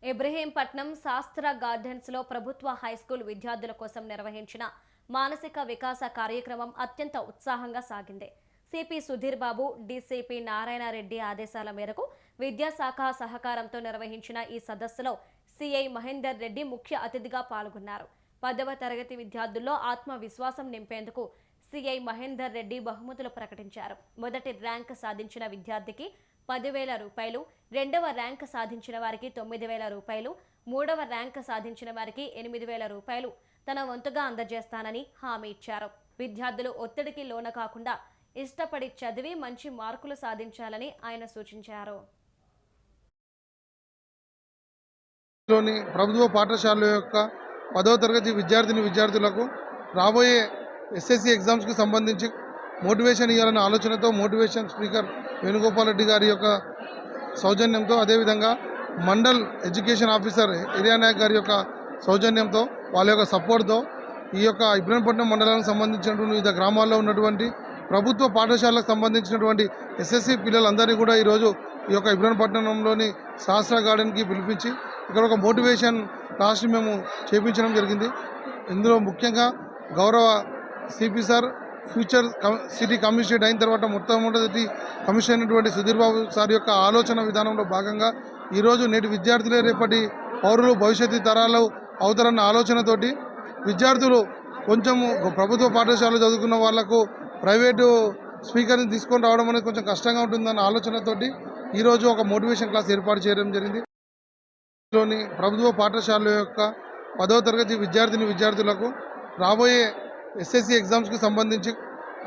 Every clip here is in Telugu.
ఇబ్రహీంపట్నం శాస్త్ర గార్డెన్స్లో ప్రభుత్వ హైస్కూల్ విద్యార్థుల కోసం నిర్వహించిన మానసిక వికాస కార్యక్రమం అత్యంత ఉత్సాహంగా సాగింది. సిపి సుధీర్ బాబు, డీసీపీ నారాయణరెడ్డి ఆదేశాల మేరకు విద్యాశాఖ సహకారంతో నిర్వహించిన ఈ సదస్సులో సిఐ మహేందర్ రెడ్డి ముఖ్య అతిథిగా పాల్గొన్నారు. 10వ తరగతి విద్యార్థుల్లో ఆత్మవిశ్వాసం నింపేందుకు సిఐ మహేందర్ రెడ్డి బహుమతులు ప్రకటించారు. మొదటి ర్యాంక్ సాధించిన విద్యార్థికి 10,000 రూపాయలు, రెండవ ర్యాంక్ సాధించిన వారికి 9,000 రూపాయలు, మూడవ ర్యాంక్ సాధించిన వారికి 8,000 రూపాయలు తన వంతుగా అందజేస్తానని హామీ ఇచ్చారు. విద్యార్థులు ఒత్తిడికి లోన కాకుండా ఇష్టపడి చదివి మంచి మార్కులు సాధించాలని ఆయన సూచించారు. ప్రభుత్వ పాఠశాల యొక్క 10వ తరగతి విద్యార్థులకు రాబోయే ఎస్ఎస్సి ఎగ్జామ్స్కి సంబంధించి మోటివేషన్ ఇవ్వాలనే ఆలోచనతో మోటివేషన్ స్పీకర్ వేణుగోపాల్ రెడ్డి గారి యొక్క సౌజన్యంతో, అదేవిధంగా మండల్ ఎడ్యుకేషన్ ఆఫీసర్ ఏరియా నాయక్ గారి యొక్క సౌజన్యంతో, వాళ్ళ యొక్క సపోర్ట్తో ఈ యొక్క ఇబ్రహీంపట్నం మండలానికి సంబంధించినటువంటి వివిధ గ్రామాల్లో ఉన్నటువంటి ప్రభుత్వ పాఠశాలకు సంబంధించినటువంటి ఎస్ఎస్సి పిల్లలందరినీ కూడా ఈరోజు ఈ యొక్క ఇబ్రహీంపట్నంలోని శాస్త్ర గార్డెన్కి పిలిపించి ఇక్కడ ఒక మోటివేషన్ క్లాస్ని మేము చేయించడం జరిగింది. ఇందులో ముఖ్యంగా గౌరవ CP sir future city commissioner అయిన తర్వాత మొట్టమొదటి కమిషనర్ అయినటువంటి సుధీర్ బాబు సార్ యొక్క ఆలోచన విధానంలో భాగంగా ఈరోజు నేటి విద్యార్థులే రేపటి పౌరులు, భవిష్యత్తు తరాలు అవుతారన్న ఆలోచనతోటి విద్యార్థులు కొంచెము ప్రభుత్వ పాఠశాలలో చదువుకున్న వాళ్లకు ప్రైవేటు స్పీకర్ని తీసుకొని రావడం అనేది కొంచెం కష్టంగా ఉంటుందన్న ఆలోచనతోటి ఈరోజు ఒక మోటివేషన్ క్లాస్ ఏర్పాటు చేయడం జరిగింది. ప్రభుత్వ పాఠశాల యొక్క 10వ తరగతి విద్యార్థులకు రాబోయే ఎస్ఎస్సి ఎగ్జామ్స్కి సంబంధించి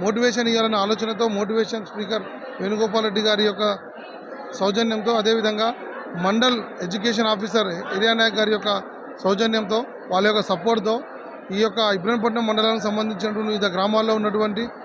మోటివేషన్ ఇవ్వాలనే ఆలోచనతో మోటివేషన్ స్పీకర్ వేణుగోపాల్ రెడ్డి గారి యొక్క సౌజన్యంతో, అదేవిధంగా మండల్ ఎడ్యుకేషన్ ఆఫీసర్ ఏరియా నాయక్ గారి యొక్క సౌజన్యంతో, వాళ్ళ యొక్క సపోర్ట్తో ఈ యొక్క ఇబ్రహీంపట్నం మండలానికి సంబంధించినటువంటి వివిధ గ్రామాల్లో ఉన్నటువంటి